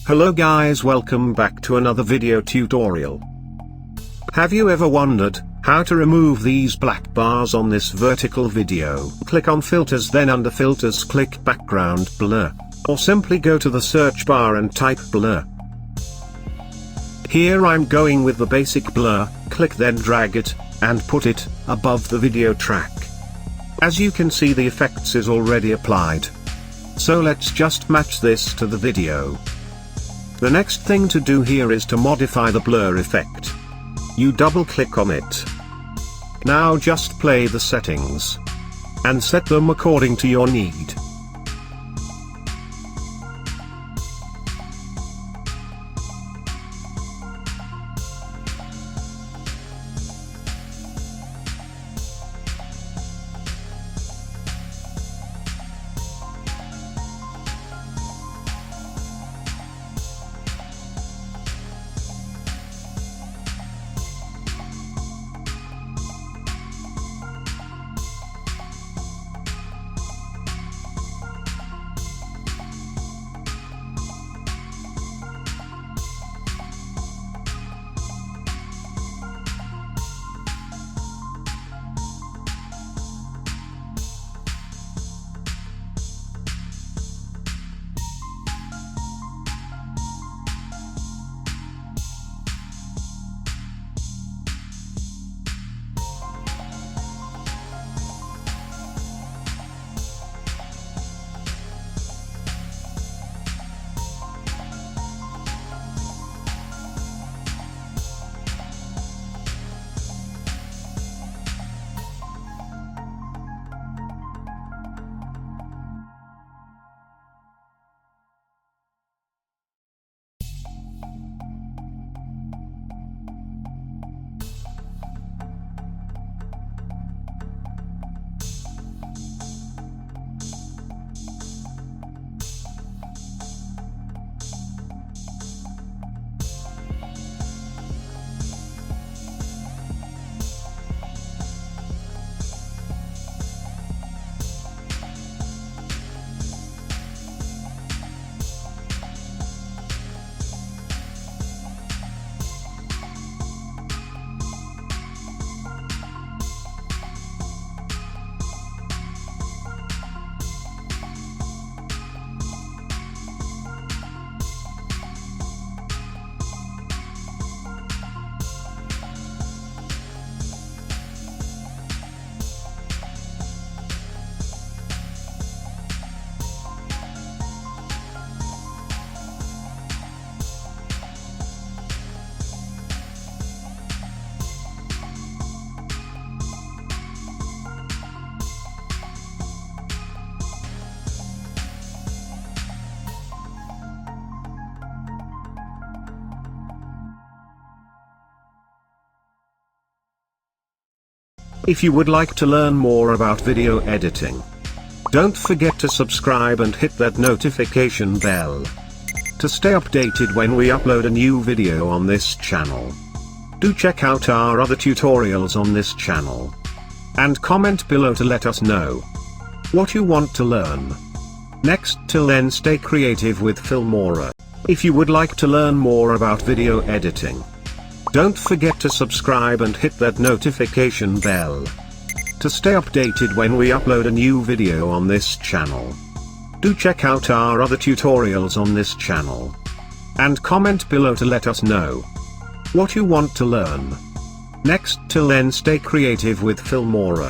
Hello guys, welcome back to another video tutorial. Have you ever wondered how to remove these black bars on this vertical video? Click on filters, then under filters click background blur, or simply go to the search bar and type blur. Here I'm going with the basic blur. Click, then drag it and put it above the video track. As you can see, the effects is already applied. So let's just match this to the video. The next thing to do here is to modify the blur effect. You double click on it. Now just play the settings and set them according to your need. If you would like to learn more about video editing, don't forget to subscribe and hit that notification bell to stay updated when we upload a new video on this channel. Do check out our other tutorials on this channel and comment below to let us know what you want to learn next. Till then, stay creative with Filmora. If you would like to learn more about video editing, don't forget to subscribe and hit that notification bell to stay updated when we upload a new video on this channel. Do check out our other tutorials on this channel and comment below to let us know what you want to learn next. Till then, stay creative with Filmora.